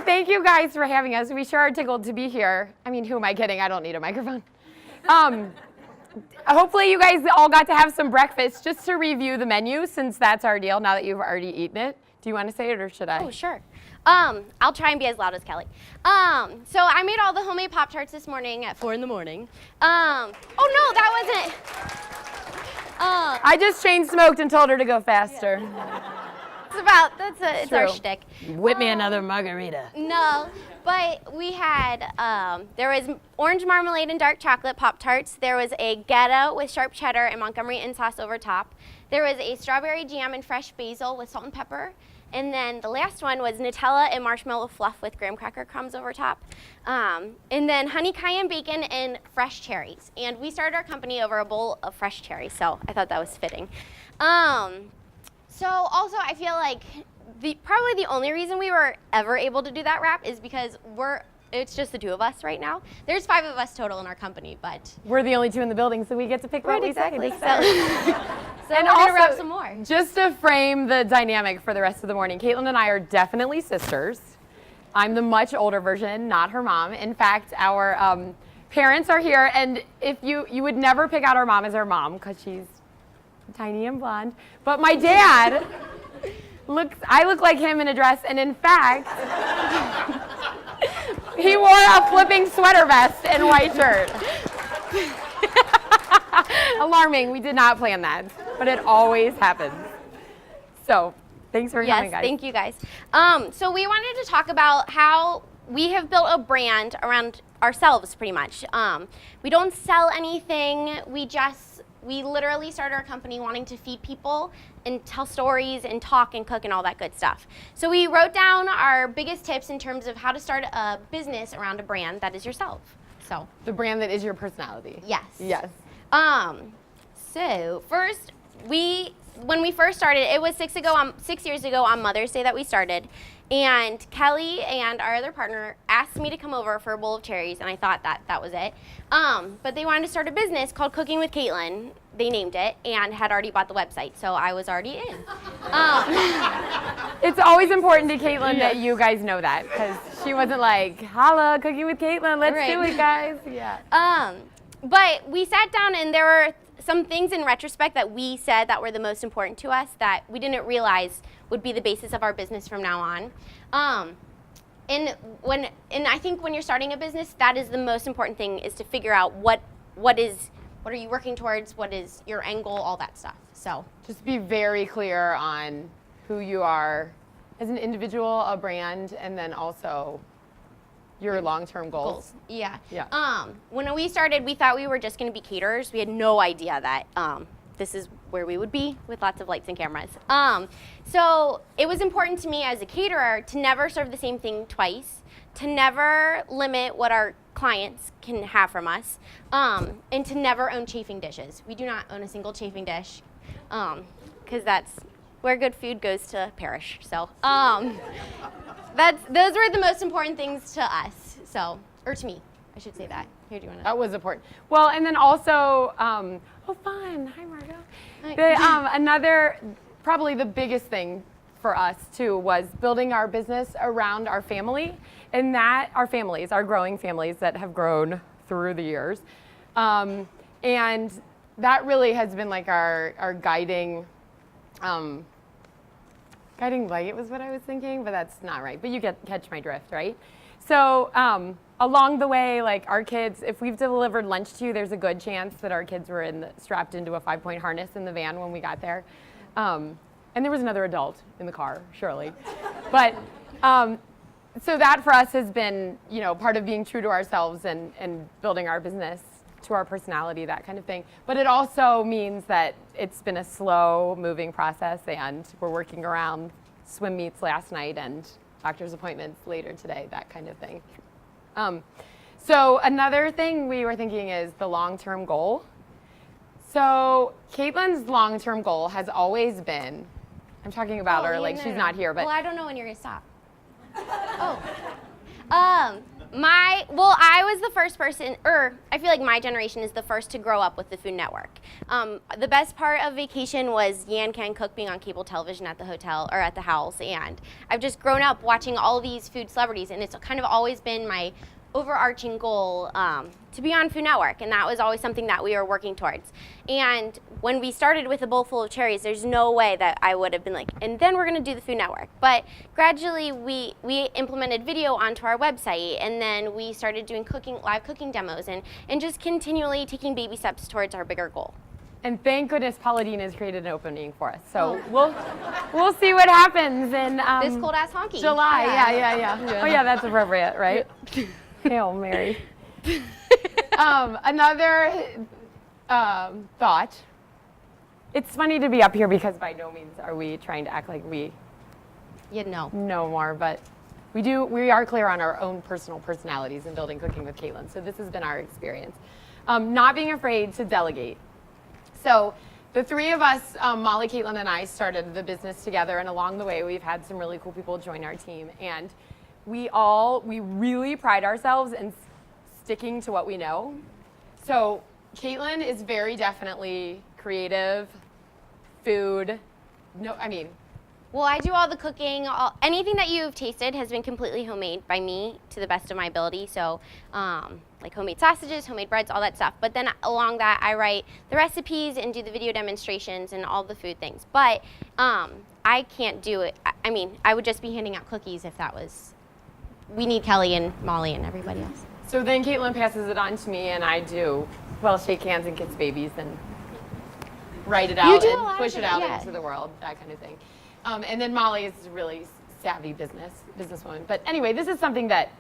Thank you guys for having us. We sure are tickled to be here. I mean, who am I kidding? I don't need a microphone. Hopefully you guys all got to have some breakfast. Just to review the menu, since that's our deal, now that you've already eaten it. Do you want to say it or should I? Oh, sure. I'll try and be as loud as Kelly. So I made all the homemade Pop-Tarts this morning at 4 in the morning. Oh no, that wasn't. I just chain smoked and told her to go faster. Yeah. It's our shtick. Whip me another margarita. No, but we had, there was orange marmalade and dark chocolate Pop-Tarts. There was a Ghetto with sharp cheddar and Montgomery Inn sauce over top. There was a strawberry jam and fresh basil with salt and pepper. And then the last one was Nutella and marshmallow fluff with graham cracker crumbs over top. And then honey cayenne bacon and fresh cherries. And we started our company over a bowl of fresh cherries, so I thought that was fitting. So also I feel like probably the only reason we were ever able to do that wrap is because it's just the two of us right now. There's 5 of us total in our company, but we're the only 2 in the building, so we get to pick what we say. So and we're gonna wrap some more. Just to frame the dynamic for the rest of the morning, Caitlin and I are definitely sisters. I'm the much older version, not her mom. In fact, our parents are here, and if you would never pick out our mom as our mom because she's tiny and blonde. But my dad I look like him in a dress, and in fact, he wore a flipping sweater vest and white shirt. Alarming, we did not plan that, but it always happens. So, thanks for coming, guys. Yes, thank you guys. So we wanted to talk about how we have built a brand around ourselves, pretty much. We don't sell anything, we literally started our company wanting to feed people and tell stories and talk and cook and all that good stuff. So we wrote down our biggest tips in terms of how to start a business around a brand that is yourself. So the brand that is your personality. Yes. Yes. So first, when we first started, it was 6 years ago on Mother's Day that we started. And Kelly and our other partner asked me to come over for a bowl of cherries, and I thought that was it. But they wanted to start a business called Cooking with Caitlin. They named it and had already bought the website, so I was already in. It's always important to Caitlin that you guys know that, because she wasn't like, holla, Cooking with Caitlin, let's do it, guys. Yeah. But we sat down, and there were some things in retrospect that we said that were the most important to us that we didn't realize would be the basis of our business from now on. And I think when you're starting a business, that is the most important thing, is to figure out what are you working towards, what is your end goal, all that stuff. So just be very clear on who you are as an individual, a brand, and then also your long-term goals. Yeah. Yeah. When we started, we thought we were just going to be caterers. We had no idea that this is where we would be with lots of lights and cameras. So it was important to me as a caterer to never serve the same thing twice, to never limit what our clients can have from us, and to never own chafing dishes. We do not own a single chafing dish, because that's where good food goes to perish. So those were the most important things to us, or to me, I should say that. Here, do you want to? That was important. Well, and then also, oh, fun. Hi, Margo. Probably the biggest thing for us, too, was building our business around our family, and that our families, our growing families that have grown through the years. And that really has been like our guiding light was what I was thinking, but that's not right. But you catch my drift, right? So along the way, like our kids, if we've delivered lunch to you, there's a good chance that our kids were strapped into a 5-point harness in the van when we got there. And there was another adult in the car, surely. But so that for us has been, part of being true to ourselves and building our business to our personality, that kind of thing. But it also means that it's been a slow moving process, and we're working around swim meets last night and doctor's appointments later today, that kind of thing. So another thing we were thinking is the long-term goal. So Caitlin's long-term goal has always been, I'm talking about her like she's not here, but well, I don't know when you're gonna stop. I was the first person, I feel like my generation is the first to grow up with the Food Network. The best part of vacation was Yan Can Cook being on cable television at the hotel or at the house, and I've just grown up watching all these food celebrities, and it's kind of always been my overarching goal to be on Food Network, and that was always something that we were working towards. And when we started with a bowl full of cherries, there's no way that I would have been like, and then we're going to do the Food Network. But gradually we implemented video onto our website, and then we started doing live cooking demos, and just continually taking baby steps towards our bigger goal. And thank goodness Paula Deen has created an opening for us. So we'll see what happens in This cold ass honky. July. Yeah. Oh yeah, that's appropriate, right? Hail Mary. Another thought. It's funny to be up here because by no means are we trying to act like we know more, but we are clear on our own personal personalities in building Cooking with Caitlin. So this has been our experience. Not being afraid to delegate. So the three of us, Molly, Caitlin, and I, started the business together, and along the way we've had some really cool people join our team, and we really pride ourselves in sticking to what we know. So Caitlin is very definitely creative, food. Well, I do all the cooking. Anything that you've tasted has been completely homemade by me to the best of my ability. So like homemade sausages, homemade breads, all that stuff. But then along that, I write the recipes and do the video demonstrations and all the food things. But I can't do it. I would just be handing out cookies if that was. We need Kelly and Molly and everybody else. So then Caitlin passes it on to me, and I shake hands and kiss babies and write it out and push it out into the world, that kind of thing. And then Molly is a really savvy businesswoman. But anyway, this is something that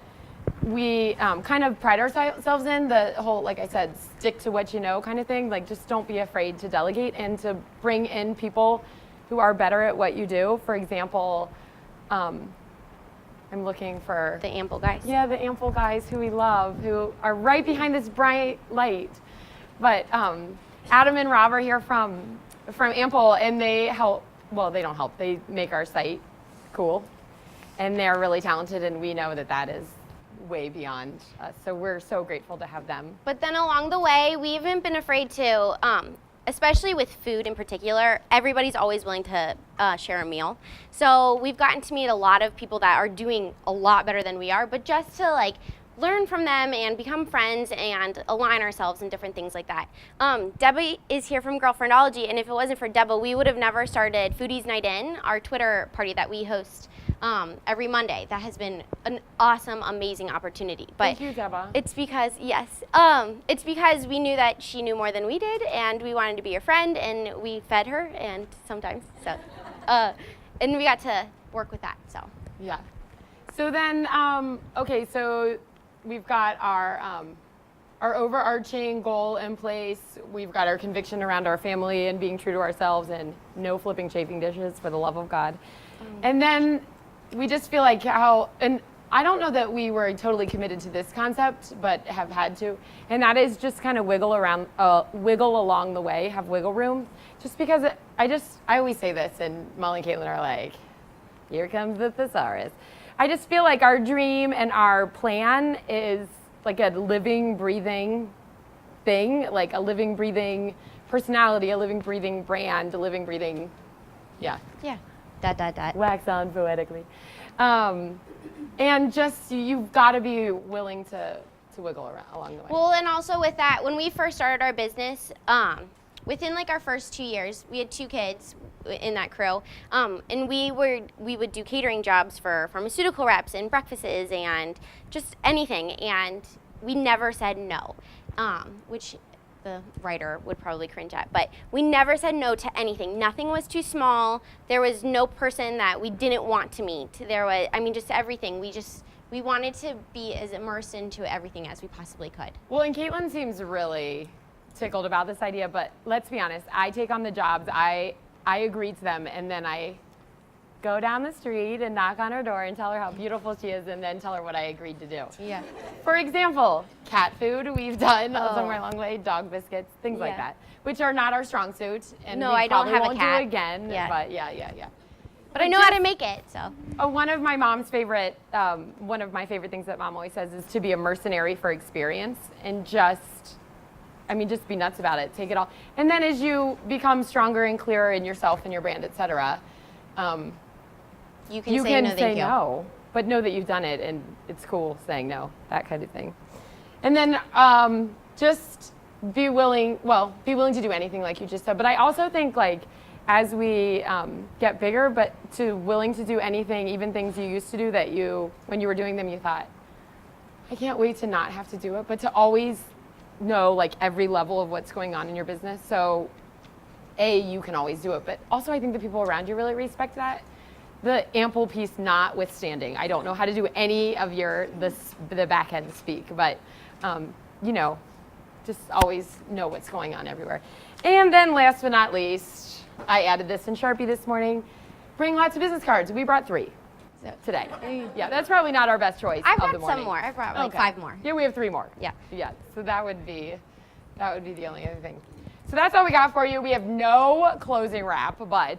we kind of pride ourselves in, the whole, like I said, stick to what you know kind of thing. Like, just don't be afraid to delegate and to bring in people who are better at what you do. For example, I'm looking for the Ample guys. Yeah, the Ample guys who we love, who are right behind this bright light. But Adam and Rob are here from Ample, and they help. Well, they don't help. They make our site cool, and they're really talented, and we know that is way beyond us. So we're so grateful to have them. But then along the way, we haven't been afraid to, especially with food in particular, everybody's always willing to share a meal. So we've gotten to meet a lot of people that are doing a lot better than we are, but just to learn from them and become friends and align ourselves and different things like that. Debbie is here from Girlfriendology, and if it wasn't for Deborah, we would have never started Foodies Night In, our Twitter party that we host every Monday. That has been an awesome, amazing opportunity. But thank you, Deborah. It's because we knew that she knew more than we did, and we wanted to be her friend, and we fed her, and sometimes and we got to work with that. So yeah. So then, okay, so we've got our overarching goal in place. We've got our conviction around our family and being true to ourselves and no flipping chafing dishes, for the love of God. And then we just feel like and I don't know that we were totally committed to this concept, but have had to, and that is just kind of wiggle along the way, have wiggle room. Just because I always say this, and Molly and Caitlin are like, here comes the thesaurus. I just feel like our dream and our plan is like a living, breathing thing, like a living, breathing personality, a living, breathing brand, a living, breathing, yeah. Wax on poetically. And just, you've got to be willing to wiggle around along the way. Well, and also with that, when we first started our business, within our first 2 years, we had 2 kids in that crew, and we would do catering jobs for pharmaceutical reps and breakfasts and just anything, and we never said no, which the writer would probably cringe at, but we never said no to anything. Nothing was too small. There was no person that we didn't want to meet. There was, just everything. We just we wanted to be as immersed into everything as we possibly could. Well, and Caitlin seems really tickled about this idea, but let's be honest, I take on the jobs, I agree to them, and then I go down the street and knock on her door and tell her how beautiful she is, and then tell her what I agreed to do. Yeah. For example, cat food we've done, Oh. somewhere along the way, dog biscuits, things like Yeah. that, which are not our strong suit, and No, we I don't probably have a won't cat. do again, Yeah. but yeah. But I know how to make it, so. One of my mom's favorite, one of my favorite things that Mom always says is to be a mercenary for experience and just be nuts about it. Take it all. And then as you become stronger and clearer in yourself and your brand, et cetera, You can you say can no, say thank you. no, but know that you've done it and it's cool saying no, that kind of thing. And then just be willing to do anything like you just said. But I also think like as we get bigger, but willing to do anything, even things you used to do that when you were doing them, you thought, I can't wait to not have to do it, but to always know like every level of what's going on in your business. So you can always do it, but also I think the people around you really respect that. The ample piece notwithstanding, I don't know how to do any of the back end speak, but just always know what's going on everywhere. And then last but not least, I added this in Sharpie this morning. Bring lots of business cards. We brought 3 today. Yeah, that's probably not our best choice I of the brought morning. some more. I brought like Okay. 5 more. Yeah, we have 3 more. Yeah. Yeah. So that would be the only other thing. So that's all we got for you. We have no closing wrap, but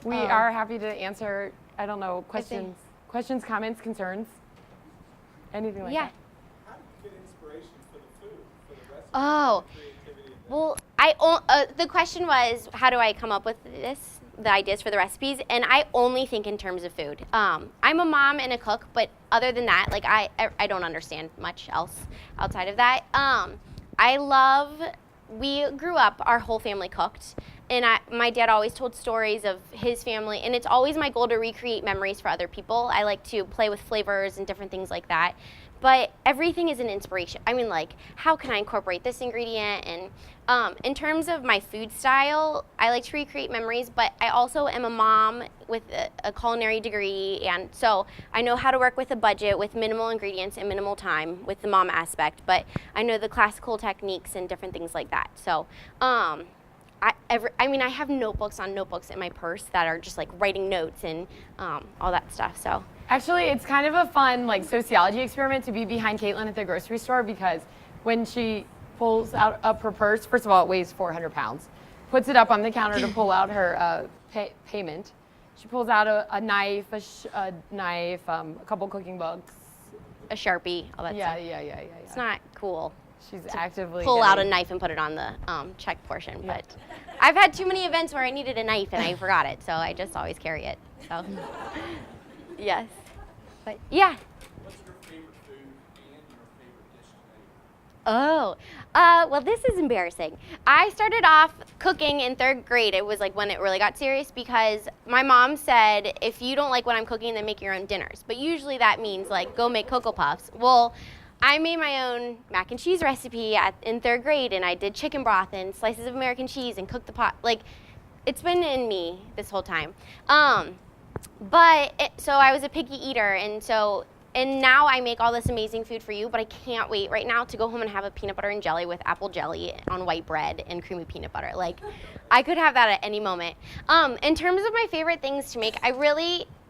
we are happy to answer, I don't know, questions, comments, concerns, anything like Yeah. that. How do you get inspiration for the food, for the recipe, Oh, creativity? well, the question was, how do I come up with the ideas for the recipes? And I only think in terms of food. I'm a mom and a cook, but other than that, like I don't understand much else outside of that. We grew up, our whole family cooked, and my dad always told stories of his family, and it's always my goal to recreate memories for other people. I like to play with flavors and different things like that. But everything is an inspiration. I mean, like, how can I incorporate this ingredient? And in terms of my food style, I like to recreate memories, but I also am a mom with a culinary degree, and so I know how to work with a budget with minimal ingredients and minimal time with the mom aspect, but I know the classical techniques and different things like that. So I have notebooks on notebooks in my purse that are just like writing notes and all that stuff, so. Actually, it's kind of a fun like sociology experiment to be behind Caitlin at the grocery store, because when she pulls up her purse, first of all, it weighs 400 pounds, puts it up on the counter to pull out her payment. She pulls out a knife, a couple cooking books. A Sharpie, all that stuff. Yeah. It's not cool. She's actively Pull out a getting- knife and put it on the check portion, but I've had too many events where I needed a knife and I forgot it, so I just always carry it. So, yes, but yeah. What's your favorite food and your favorite dish to make? Oh, well, this is embarrassing. I started off cooking in 3rd grade. It was like when it really got serious, because my mom said, if you don't like what I'm cooking, then make your own dinners. But usually that means like go make Cocoa Puffs. Well, I made my own mac and cheese recipe in 3rd grade, and I did chicken broth and slices of American cheese and cooked the pot. Like, it's been in me this whole time. So I was a picky eater, and now I make all this amazing food for you, but I can't wait right now to go home and have a peanut butter and jelly with apple jelly on white bread and creamy peanut butter. Like, I could have that at any moment. In terms of my favorite things to make,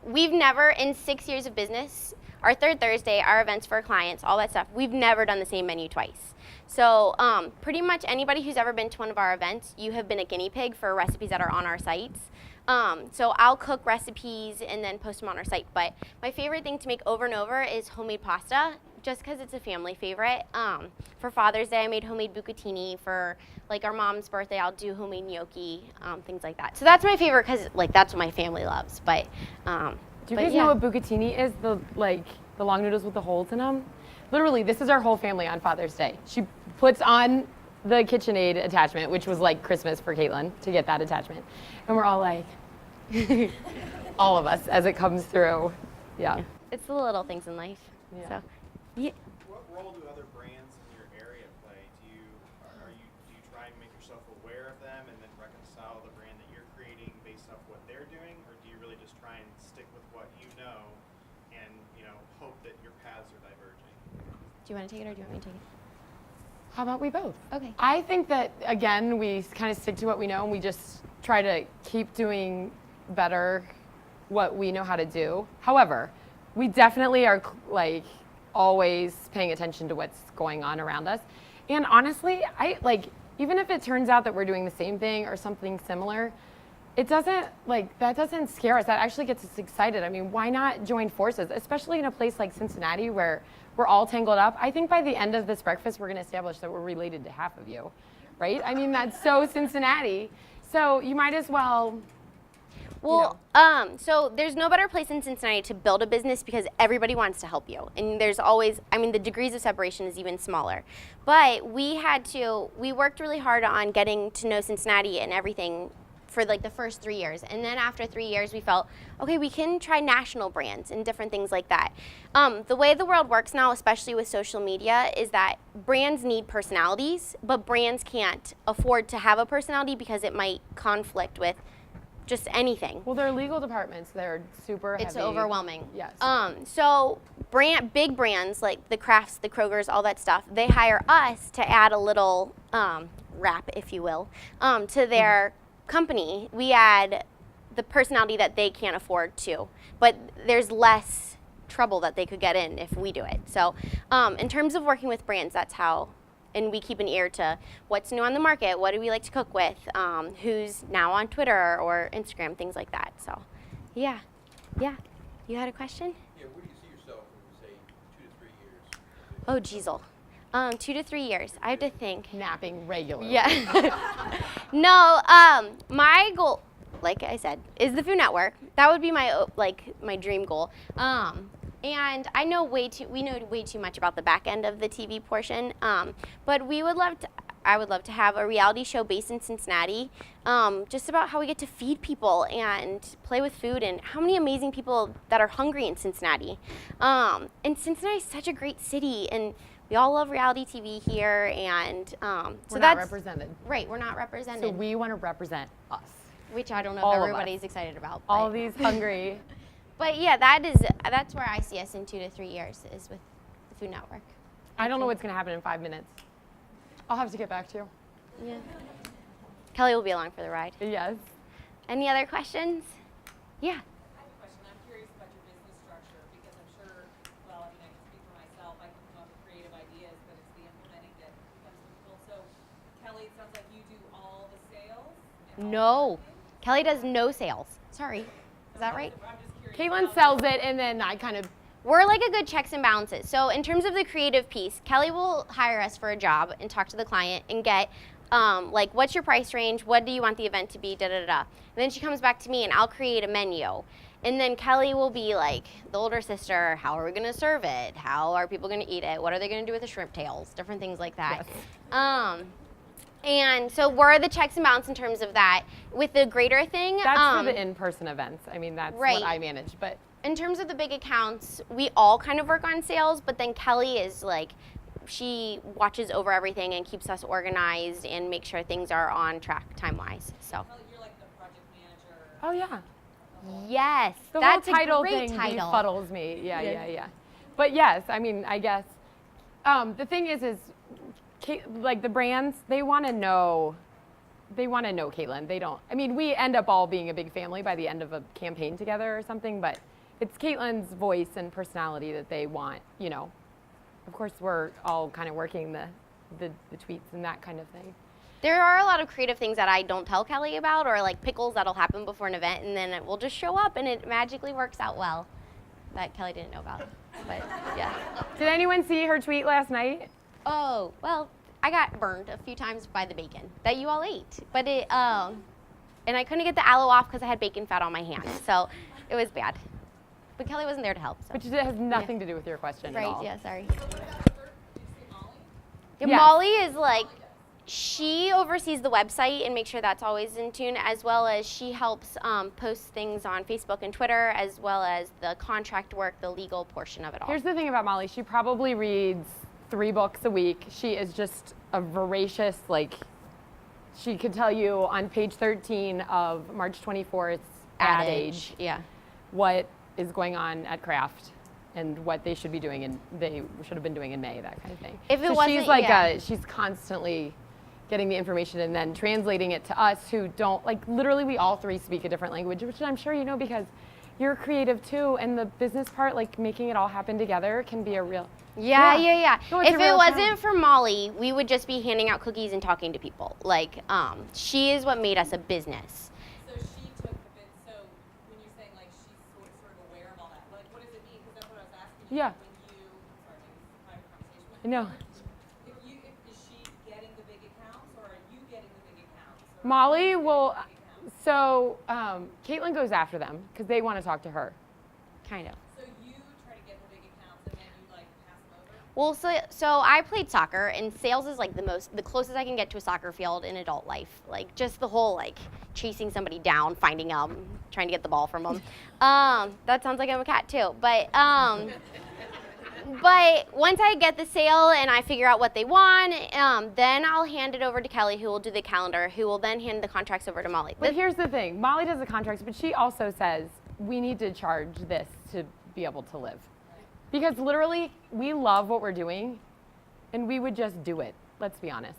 we've never, in 6 years of business, our 3rd Thursday, our events for clients, all that stuff, we've never done the same menu twice. So pretty much anybody who's ever been to one of our events, you have been a guinea pig for recipes that are on our sites. So I'll cook recipes and then post them on our site. But my favorite thing to make over and over is homemade pasta, just because it's a family favorite. For Father's Day, I made homemade bucatini. For like our mom's birthday, I'll do homemade gnocchi, things like that. So that's my favorite, because like that's what my family loves. But Do you guys know what bucatini is? The long noodles with the holes in them? Literally, this is our whole family on Father's Day. She puts on the KitchenAid attachment, which was like Christmas for Caitlin to get that attachment. And we're all like, all of us as it comes through. Yeah. It's the little things in life. Yeah. So, yeah. What role do other brands in your area play? Do you try and make yourself aware of them and then reconcile the brand that you're creating based off what they're doing, or do you really just try and stick with what you know and and hope that your paths are diverging? Do you want to take it or do you want me to take it? How about we both? Okay. I think that, again, we kind of stick to what we know and we just try to keep doing better what we know how to do. However, we definitely are like always paying attention to what's going on around us. And honestly, even if it turns out that we're doing the same thing or something similar, it doesn't, that doesn't scare us. That actually gets us excited. I mean, why not join forces, especially in a place like Cincinnati where we're all tangled up? I think by the end of this breakfast, we're going to establish that we're related to half of you, right? I mean, that's so Cincinnati. So you might as well. Well, so there's no better place in Cincinnati to build a business because everybody wants to help you. And there's always, the degrees of separation is even smaller. But we worked really hard on getting to know Cincinnati and everything for the first 3 years. And then after 3 years, we felt, okay, we can try national brands and different things like that. The way the world works now, especially with social media, is that brands need personalities, but brands can't afford to have a personality because it might conflict with just anything. Well, their legal departments, they're super heavy. It's overwhelming. Yes. So big brands like the Crafts, the Krogers, all that stuff, they hire us to add a little wrap, if you will, to their company. We add the personality that they can't afford to, but there's less trouble that they could get in if we do it. So in terms of working with brands, that's how. And we keep an ear to what's new on the market, what do we like to cook with, who's now on Twitter or Instagram, things like that. So, yeah. You had a question? Yeah, where do you see yourself in, say, 2 to 3 years? Oh, Jeezle. 2 to 3 years. I have to think. Napping regularly. Yeah. No, my goal, like I said, is the Food Network. That would be my dream goal. And we know way too much about the back end of the TV portion. But I would love to have a reality show based in Cincinnati, just about how we get to feed people and play with food and how many amazing people that are hungry in Cincinnati. And Cincinnati is such a great city, and we all love reality TV here, and so We're not that's represented. right. We're not represented, So we want to represent us. which I don't know all if of us. everybody's excited about. All but- these hungry. But yeah, that's where I see us in 2 to 3 years is with the Food Network. I don't know what's going to happen in 5 minutes. I'll have to get back to you. Yeah. Kelly will be along for the ride. Yes. Any other questions? Yeah. I have a question. I'm curious about your business structure because I'm sure, well, I can speak for myself. I can come up with creative ideas, but it's the implementing that becomes difficult. So, Kelly, it sounds like you do all the sales? And all the No. marketing? Kelly does no sales. Sorry. Is that right? I'm just curious. Caitlin sells it, and then I kind of. We're like a good checks and balances. So in terms of the creative piece, Kelly will hire us for a job and talk to the client and get what's your price range? What do you want the event to be? Da da da. And then she comes back to me and I'll create a menu. And then Kelly will be like the older sister. How are we going to serve it? How are people going to eat it? What are they going to do with the shrimp tails? Different things like that. Yes. And so we're the checks and balances in terms of that. With the greater thing, That's for the in-person events. I mean, that's right. what I manage. But in terms of the big accounts, we all kind of work on sales, but then Kelly is she watches over everything and keeps us organized and makes sure things are on track time-wise. So, Kelly, you're like the project manager. oh yeah, yes, the that's whole title a great thing title. befuddles me. Yeah. But yes, I mean, I guess the thing is the brands, they want to know Caitlin. They don't. I mean, we end up all being a big family by the end of a campaign together or something, but it's Caitlin's voice and personality that they want, Of course, we're all kind of working the tweets and that kind of thing. There are a lot of creative things that I don't tell Kelly about, or like pickles that'll happen before an event, and then it will just show up and it magically works out well. That Kelly didn't know about, but yeah. Did anyone see her tweet last night? Oh, well, I got burned a few times by the bacon that you all ate, but and I couldn't get the aloe off because I had bacon fat on my hands, so it was bad. But Kelly wasn't there to help. So. Which has nothing to do with your question at all. Right, yeah, sorry. Did you see Molly? Yeah, Yes. Molly is she oversees the website and makes sure that's always in tune, as well as she helps post things on Facebook and Twitter, as well as the contract work, the legal portion of it all. Here's the thing about Molly. She probably reads 3 books a week. She is just a voracious, she could tell you on page 13 of March 24th Ad Age Yeah. what is going on at Kraft. and what they should be doing and they should have been doing in May, that kind of thing. If it so wasn't- she's like yeah. she's constantly getting the information and then translating it to us who don't, like literally we all three speak a different language, which I'm sure you know because you're creative too, and the business part, like making it all happen together can be a real, Yeah. No, it's If a it real wasn't challenge. for Molly, we would just be handing out cookies and talking to people. Like, she is what made us a business. So she took the bit, so when you're saying like she's sort of aware of all that, like what does it mean? Because that's what I was asking you. Yeah. When you, sorry, maybe it's a private conversation. I know. Is she getting the big accounts or are you getting the big accounts? Or Molly are you will, getting the big accounts? so Caitlin goes after them because they want to talk to her, kind of. So you try to get the big accounts and then you like pass them over? Well, so I played soccer, and sales is like the closest I can get to a soccer field in adult life. Like just the whole like chasing somebody down, finding them, trying to get the ball from them. That sounds like I'm a cat too, but once I get the sale and I figure out what they want, then I'll hand it over to Kelly, who will do the calendar, who will then hand the contracts over to Molly. But here's the thing, Molly does the contracts, but she also says we need to charge this to be able to live. Because literally, we love what we're doing, and we would just do it, let's be honest.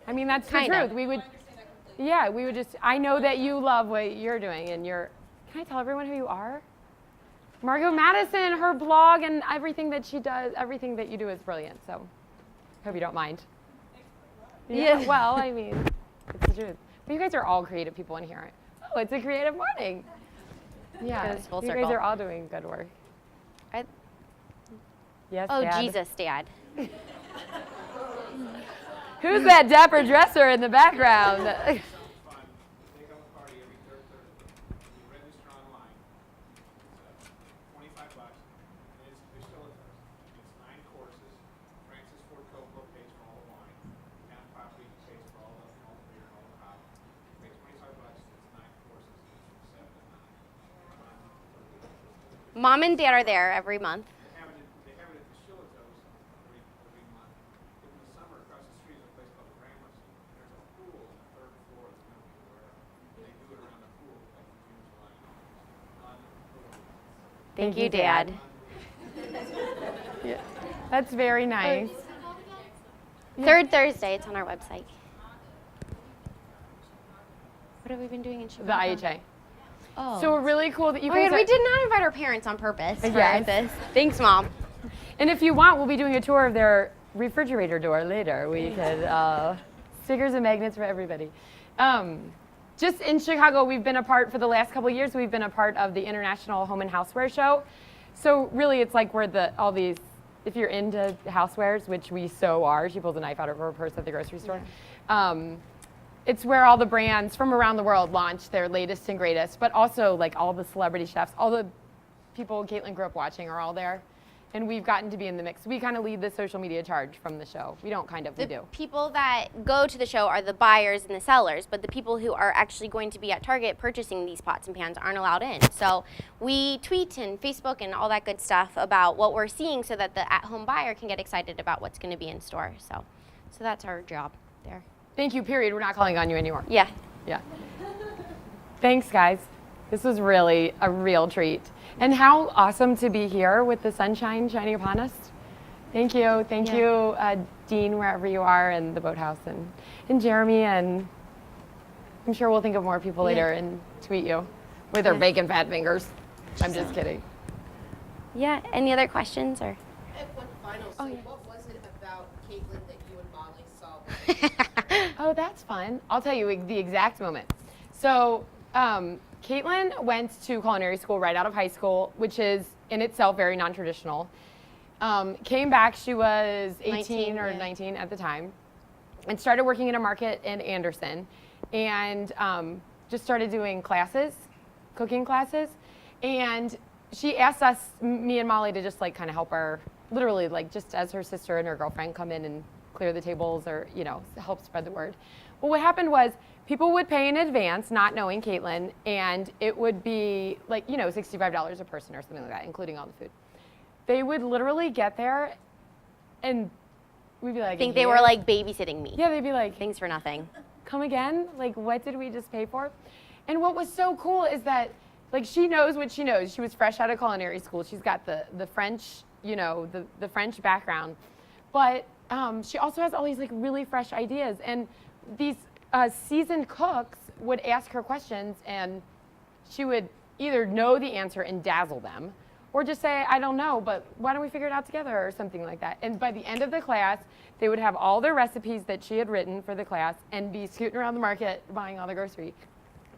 I mean, that's the Kind of. truth. We would, I understand that completely. yeah, we would just, I know that you love what you're doing, and can I tell everyone who you are? Margot Madison, her blog and everything that she does, everything that you do is brilliant, so hope you don't mind. Yeah, well, I mean, it's the truth. But you guys are all creative people in here. Oh, it's a creative morning. Yeah, Goes full you guys circle. are all doing good work. Yes, Oh, Dad. Jesus, Dad. Who's that dapper dresser in the background? Fun. They come a party every third Thursday. You register online. It's $25. And it's Bachelor's. It's 9 courses. Francis Ford Coppola pays for all the wine. Town Property pays for all the beer and all the hot. You pay $25. It's 9 courses. It's from 7 to 9. Mom and Dad are there every month. They have it at the Shillito's every month. In the summer, across the street is a place called Gramercy. There's a pool on the 3rd floor that nobody's aware of. They do it around the pool like in June, July. Unbelievable. Thank you, Dad. Yeah. That's very nice. Third Thursday, it's on our website. What have we been doing in The Chicago? IHA. Oh. So really cool that you Oh my guys God, are, we did not invite our parents on purpose for Yes. this. Thanks, Mom. And if you want, we'll be doing a tour of their refrigerator door later. We could, stickers and magnets for everybody. Just in Chicago, we've been a part, for the last couple of years, we've been a part of the International Home and Houseware Show. So really, it's like we're all these, if you're into housewares, which we so are, she pulls a knife out of her purse at the grocery store. It's where all the brands from around the world launch their latest and greatest, but also like all the celebrity chefs, all the people Caitlin grew up watching are all there. And we've gotten to be in the mix. We kind of lead the social media charge from the show. We don't kind of, we The do. people that go to the show are the buyers and the sellers, but the people who are actually going to be at Target purchasing these pots and pans aren't allowed in. So we tweet and Facebook and all that good stuff about what we're seeing so that the at-home buyer can get excited about what's going to be in store. So that's our job there. Thank you, period. We're not calling on you anymore. Yeah. Yeah. Thanks, guys. This was really a real treat. And how awesome to be here with the sunshine shining upon us. Thank you. Thank you, Dean, wherever you are, and the Boathouse, and Jeremy, and I'm sure we'll think of more people later and tweet you with our bacon fat fingers. I'm just kidding. Yeah. Any other questions or? I have one final. So what was it about Caitlin that you and Molly saw? Oh, that's fun. I'll tell you the exact moment. So, Caitlin went to culinary school right out of high school, which is in itself very non-traditional. Came back, she was 18 or 19 at the time, and started working in a market in Anderson, and just started doing classes, cooking classes, and she asked us, me and Molly, to just like kind of help her, literally like just as her sister and her girlfriend come in and clear the tables or, help spread the word. Well, what happened was people would pay in advance, not knowing Caitlin, and it would be like, $65 a person or something like that, including all the food. They would literally get there and we'd be like, I think they were like babysitting me. yeah, they'd be like, Thanks for nothing. come again? Like, what did we just pay for? And what was so cool is that like she knows what she knows. She was fresh out of culinary school. She's got the French, the French background, but she also has all these like really fresh ideas. And these seasoned cooks would ask her questions, and she would either know the answer and dazzle them, or just say, I don't know, but why don't we figure it out together, or something like that. And by the end of the class, they would have all their recipes that she had written for the class and be scooting around the market buying all the grocery,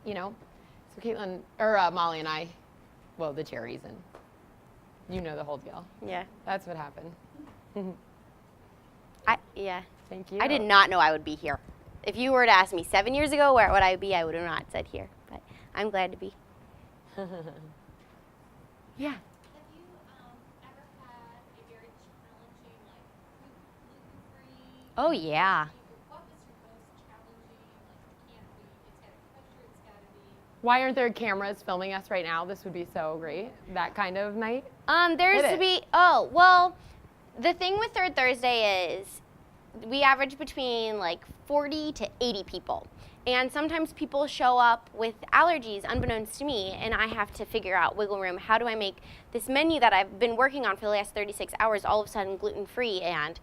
So Caitlin, or Molly and I, well, the cherries, and you know the whole deal. Yeah. That's what happened. Yeah. Thank you. I did not know I would be here. If you were to ask me 7 years ago where would I be, I would have not said here. But I'm glad to be. Yeah. Have you ever had a very challenging, like, gluten-free? Oh, yeah. What was your most challenging, like, can't be, it's gotta be kosher, it's gotta be. Why aren't there cameras filming us right now? This would be so great. That kind of night. There Hit used to it. be, oh, well, the thing with Third Thursday is we average between like 40 to 80 people. And sometimes people show up with allergies unbeknownst to me, and I have to figure out wiggle room. How do I make this menu that I've been working on for the last 36 hours all of a sudden gluten-free and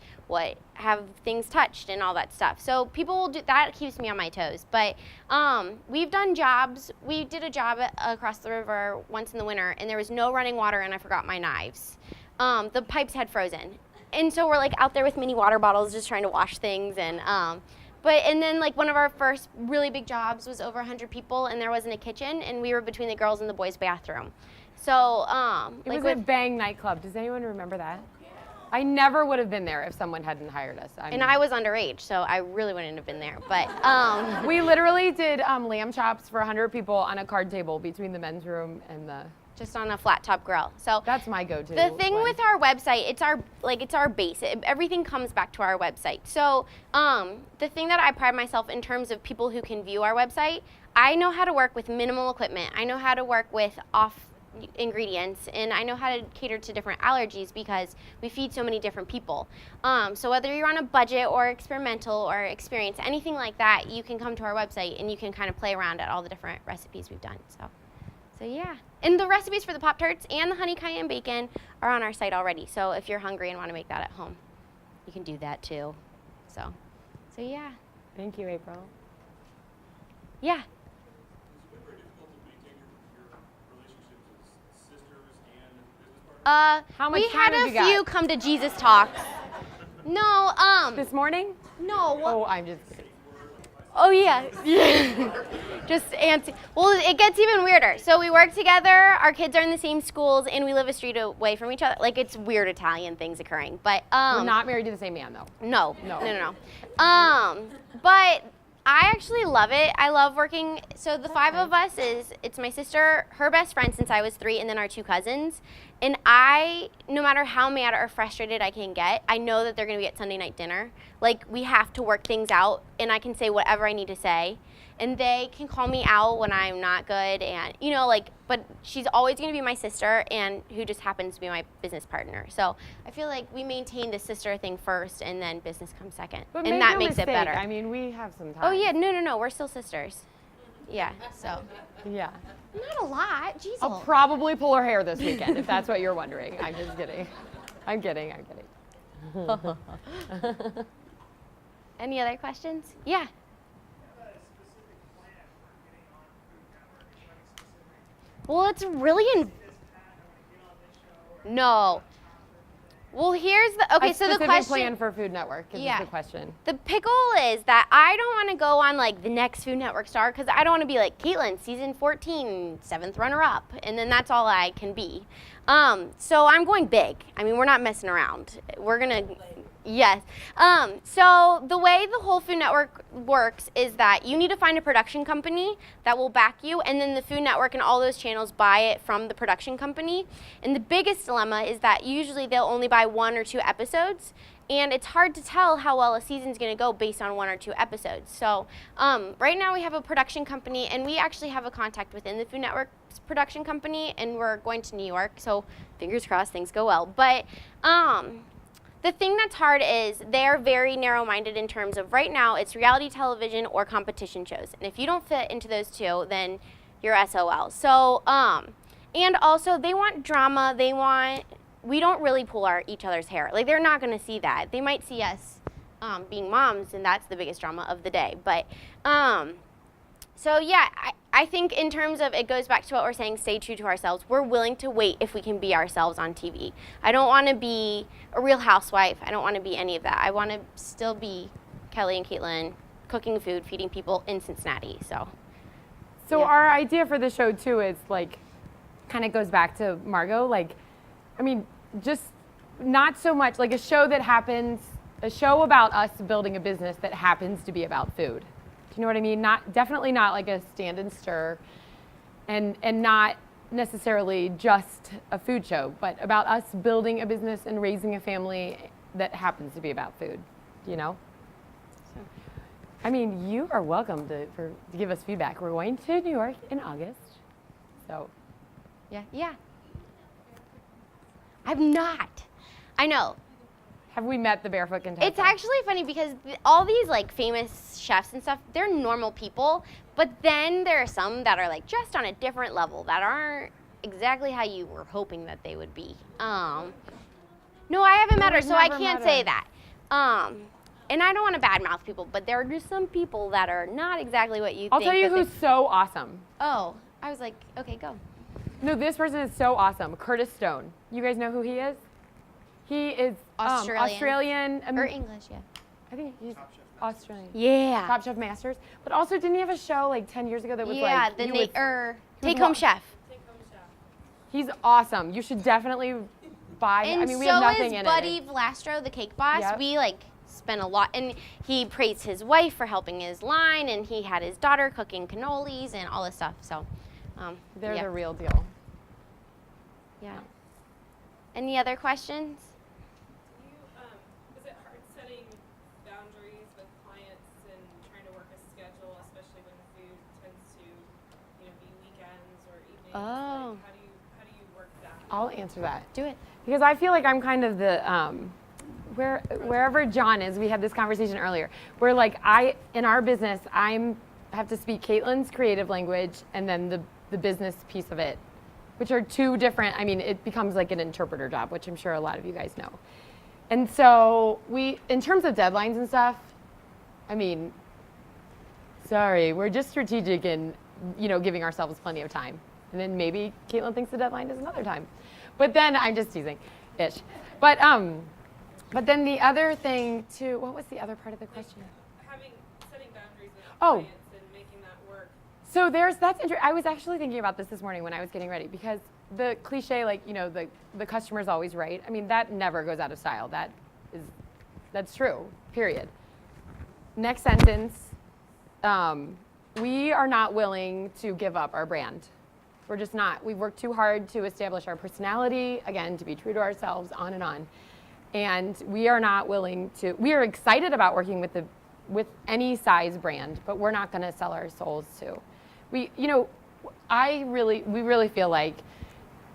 have things touched and all that stuff. So people will do, that keeps me on my toes. But we've done jobs. We did a job across the river once in the winter, and there was no running water, and I forgot my knives. The pipes had frozen. And so we're like out there with mini water bottles just trying to wash things, and then like one of our first really big jobs was over 100 people, and there wasn't a kitchen, and we were between the girls and the boys' bathroom. So It was at Bang nightclub. Does anyone remember that? I never would have been there if someone hadn't hired us. and I was underage, so I really wouldn't have been there. But We literally did lamb chops for 100 people on a card table between the men's room and the. just on a flat top grill. So That's my go-to. the thing one. with our website, it's our base. Everything comes back to our website. So the thing that I pride myself in terms of people who can view our website, I know how to work with minimal equipment. I know how to work with off ingredients, and I know how to cater to different allergies because we feed so many different people. So whether you're on a budget or experimental or experience, anything like that, you can come to our website and you can kind of play around at all the different recipes we've done. So yeah. And the recipes for the Pop-Tarts and the honey cayenne bacon are on our site already. So if you're hungry and want to make that at home, you can do that too. So yeah. Thank you, April. Yeah. Has it been very difficult to maintain your relationships as sisters and business partners? How much We time had have a you got? few come to Jesus talks. No, This morning? no. Oh, I'm just kidding. Oh yeah. Just antsy. Well, it gets even weirder. So we work together. Our kids are in the same schools, and we live a street away from each other. Like it's weird Italian things occurring. But We're not married to the same man, though. No. No. But I actually love it. I love working. So the five of us it's my sister, her best friend since I was 3, and then our 2 cousins. And no matter how mad or frustrated I can get, I know that they're going to be at Sunday night dinner. Like we have to work things out, and I can say whatever I need to say. And they can call me out when I'm not good, and but she's always going to be my sister, and who just happens to be my business partner. So I feel like we maintain the sister thing first, and then business comes second, But and make that no makes mistake, it better. I mean, we have some time. Oh yeah, no, we're still sisters. Yeah, so Yeah. not a lot. Jeez. I'll probably pull her hair this weekend, if that's what you're wondering. I'm just kidding. I'm kidding. Any other questions? Yeah. Well, it's really No. Well, here's the A so the specific question. plan for Food Network is Yeah. the question. The pickle is that I don't want to go on like the next Food Network star because I don't want to be like Caitlin, season 14, 7th runner-up, and then that's all I can be. So I'm going big. I mean, we're not messing around. We're gonna, yes. So the way the whole Food Network works is that you need to find a production company that will back you, and then the Food Network and all those channels buy it from the production company. And the biggest dilemma is that usually they'll only buy 1 or 2 episodes, and it's hard to tell how well a season's going to go based on 1 or 2 episodes. So right now we have a production company, and we actually have a contact within the Food Network's production company, and we're going to New York, so fingers crossed things go well. But the thing that's hard is they're very narrow-minded in terms of right now it's reality television or competition shows. And if you don't fit into those 2, then you're SOL. So, and also they want drama. We don't really pull each other's hair. Like, they're not going to see that. They might see us being moms, and that's the biggest drama of the day. But, so yeah, I think in terms of, it goes back to what we're saying, stay true to ourselves. We're willing to wait if we can be ourselves on TV. I don't want to be a Real Housewife. I don't want to be any of that. I want to still be Kelly and Caitlin, cooking food, feeding people in Cincinnati. So So Yeah. our idea for the show too is like, kind of goes back to Margot. Like, I mean, just not so much like a show about us building a business that happens to be about food. Do you know what I mean? Definitely not like a stand and stir, and not necessarily just a food show, but about us building a business and raising a family that happens to be about food. You know. I mean, you are welcome to give us feedback. We're going to New York in August, so. yeah. I'm not. I know. Have we met the Barefoot Contessa? It's actually funny because all these like famous chefs and stuff, they're normal people, but then there are some that are like just on a different level that aren't exactly how you were hoping that they would be. No, I haven't met her, I've so I never can't met say her. that. And I don't want to badmouth people, but there are just some people that are not exactly what you I'll think. tell you that who's so awesome. Oh, I was like, okay, go. No, this person is so awesome. Curtis Stone. You guys know who he is? He is Australian. Australian. Or English, yeah. I think he's Australian. Yeah. Top Chef Masters. But also, didn't he have a show like 10 years ago that was Yeah, like, the he was- Take Home Chef. he's awesome. You should definitely buy. And I mean, we so have nothing is in Buddy it. Vlastro, the cake boss. Yep. We like spent a lot, and he praised his wife for helping his line, and he had his daughter cooking cannolis and all this stuff. So, They're yeah. the real deal. Yeah. Any other questions? Is it hard setting boundaries with clients and trying to work a schedule, especially when the food tends to, be weekends or evenings? Oh. Like, how do you work that? I'll answer that. Do it. Because I feel like I'm kind of the wherever John is, we had this conversation earlier. Where like in our business, have to speak Caitlin's creative language and then the business piece of it, which are two different. I mean, it becomes like an interpreter job, which I'm sure a lot of you guys know. And so in terms of deadlines and stuff, I mean, sorry, we're just strategic in giving ourselves plenty of time. And then maybe Caitlin thinks the deadline is another time. But then I'm just teasing, ish. But then the other thing too, what was the other part of the question? Setting boundaries with Oh. clients and making that work. So I was actually thinking about this morning when I was getting ready, because the cliche, like, the customer's always right. I mean, that never goes out of style. That's true, period. Next sentence, we are not willing to give up our brand. We're just not. We've worked too hard to establish our personality, again, to be true to ourselves, on and on. And we are not willing to, we are excited about working with any size brand, but we're not gonna sell our souls to. We really feel like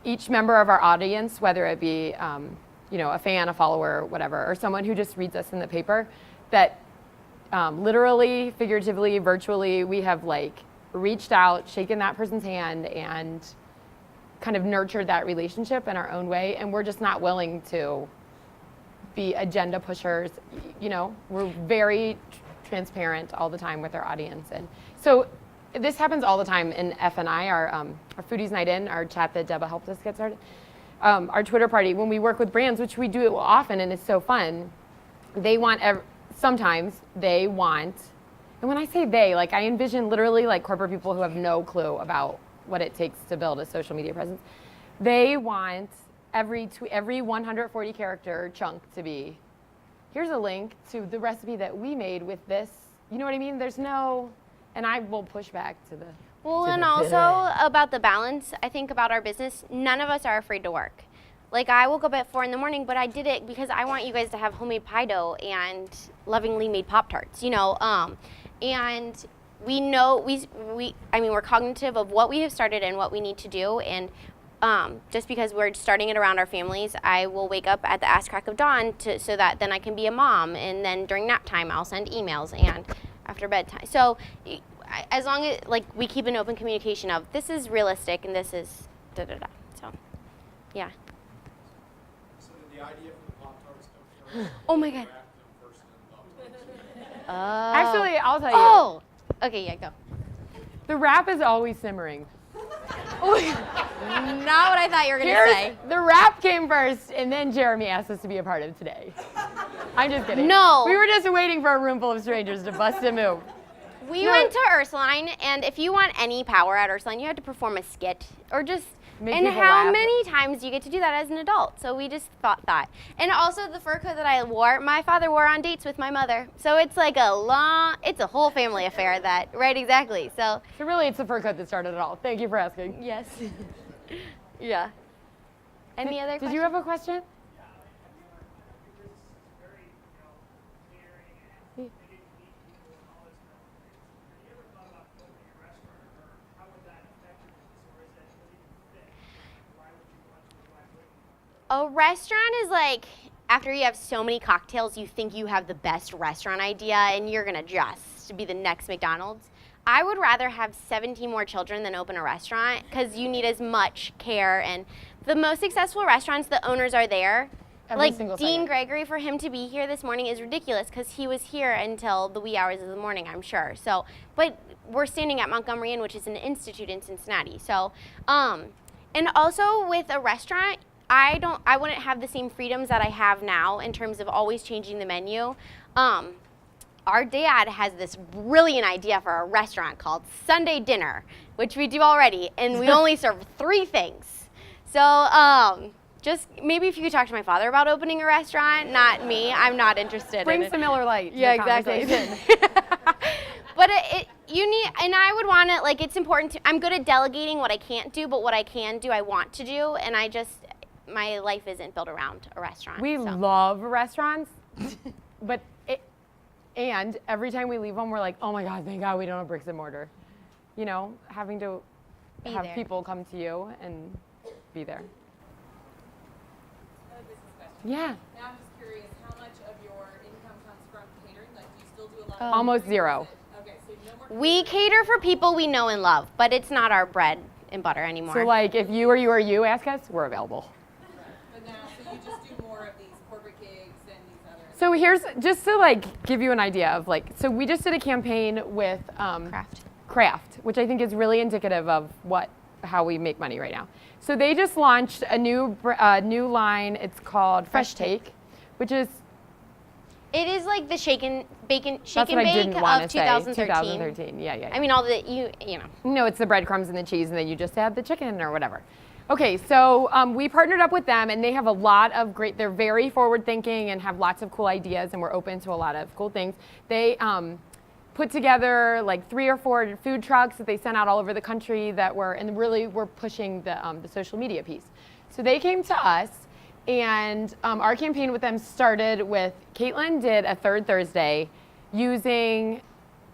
each member of our audience, whether it be a fan, a follower, whatever, or someone who just reads us in the paper, that literally, figuratively, virtually, we have like reached out, shaken that person's hand, and kind of nurtured that relationship in our own way. And we're just not willing to be agenda pushers. We're very transparent all the time with our audience. And so this happens all the time in F&I, our Foodies Night In, our chat that Deba helped us get started. Our Twitter party, when we work with brands, which we do often and it's so fun, sometimes they want, and when I say they, like I envision literally like corporate people who have no clue about what it takes to build a social media presence. They want every 140 character chunk to be, here's a link to the recipe that we made with this. You know what I mean? There's no, and I will push back to the. Well, to and the also bitter. about the balance, I think about our business, none of us are afraid to work. Like, I woke up at 4 in the morning, but I did it because I want you guys to have homemade pie dough and lovingly made Pop-Tarts, and we know, we're cognitive of what we have started and what we need to do, and just because we're starting it around our families, I will wake up at the ass crack of dawn so that then I can be a mom, and then during nap time I'll send emails and after bedtime. So as long as like we keep an open communication of this is realistic and this is da da da. So, yeah. So did the idea for the Pop-Tarts come first? Oh my God. Wrapped them first and then Pop-Tarts? Actually, I'll tell you. Oh. Okay, yeah, go. The wrap is always simmering. Not what I thought you were gonna Here's, say. the wrap came first, and then Jeremy asked us to be a part of today. I'm just kidding. No. We were just waiting for a room full of strangers to bust a move. We No. went to Ursuline, and if you want any power at Ursuline, you have to perform a skit or just. Make and people how laugh. many times do you get to do that as an adult? So we just thought that. And also the fur coat that I wore, my father wore on dates with my mother. So it's like it's a whole family affair that, right, exactly. So, So really, it's the fur coat that started it all. Thank you for asking. yes. Yeah. Any other Did questions? you have a question? A restaurant is like after you have so many cocktails, you think you have the best restaurant idea and you're gonna just be the next McDonald's. I would rather have 17 more children than open a restaurant because you need as much care. And the most successful restaurants, the owners are there. Every Like single Dean second. Gregory, for him to be here this morning is ridiculous because he was here until the wee hours of the morning, I'm sure. So, but we're standing at Montgomery Inn, which is an institute in Cincinnati. So, and also with a restaurant, I wouldn't have the same freedoms that I have now in terms of always changing the menu. Our dad has this brilliant idea for a restaurant called Sunday Dinner, which we do already, and we only serve 3 things. So, just maybe if you could talk to my father about opening a restaurant, not me. I'm not interested Bring in it. some Miller Lite. to Yeah, the exactly. conversation. But you need, and I would want to, like, it's important to, I'm good at delegating what I can't do, but what I can do, I want to do, and my life isn't built around a restaurant. We so. love restaurants, but and every time we leave them, we're like, oh my God, thank God we don't have bricks and mortar. You know, having to Be have there. people come to you and be there. Another business question. Yeah, Now I'm just curious, how much of your income comes from catering? Like, do you still do a lot almost catering, or zero. is it- Okay, so no more. We cater for people we know and love, but it's not our bread and butter anymore. So like, if you or you ask us, we're available. But now, so you just do more of these corporate gigs and these other. So here's, just to like give you an idea of like, so we just did a campaign with Kraft, which I think is really indicative of how we make money right now. So they just launched a new line. It's called Fresh Take, which is It is like the shake and bake that's what I of didn't want to say. 2013. 2013. Yeah. I mean, all the you know. No, it's the breadcrumbs and the cheese, and then you just add the chicken or whatever. Okay, so we partnered up with them, and they have a lot of they're very forward-thinking and have lots of cool ideas, and we're open to a lot of cool things. They put together like 3 or 4 food trucks that they sent out all over the country and really were pushing the social media piece. So they came to us, and our campaign with them started with, Caitlin did a Third Thursday using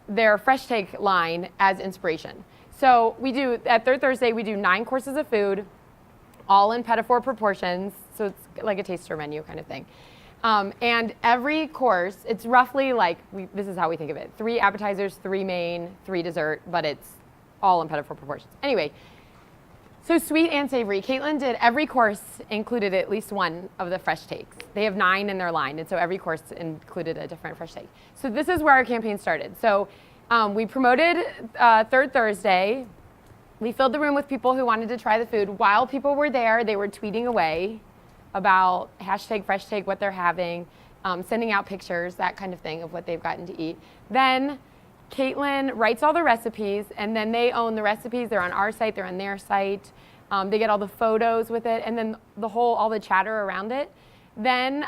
their Fresh Take line as inspiration. So at Third Thursday, we do 9 courses of food, all in Pettifor proportions, so it's like a taster menu kind of thing. And every course, it's roughly like, this is how we think of it, 3 appetizers, 3 main, 3 dessert, but it's all in Pettifor proportions. Anyway, so sweet and savory. Caitlin did, every course included at least one of the Fresh Takes. They have 9 in their line, and so every course included a different Fresh Take. So this is where our campaign started. So we promoted Third Thursday. We filled the room with people who wanted to try the food. While people were there, they were tweeting away about #FreshTake, what they're having, sending out pictures, that kind of thing of what they've gotten to eat. Then Caitlin writes all the recipes, and then they own the recipes. They're on our site, they're on their site. They get all the photos with it, and then all the chatter around it. Then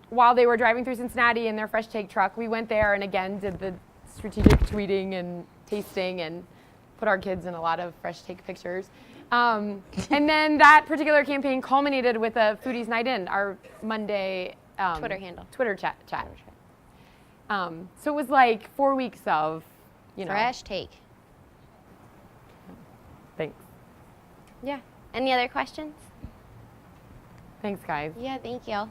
while they were driving through Cincinnati in their Fresh Take truck, we went there and again did the strategic tweeting and tasting and put our kids in a lot of Fresh Take pictures. And then that particular campaign culminated with a Foodies Night In, our Monday Twitter handle. Twitter chat. So it was like 4 weeks of, Fresh Take. Thanks. Yeah. Any other questions? Thanks, guys. Yeah, thank you.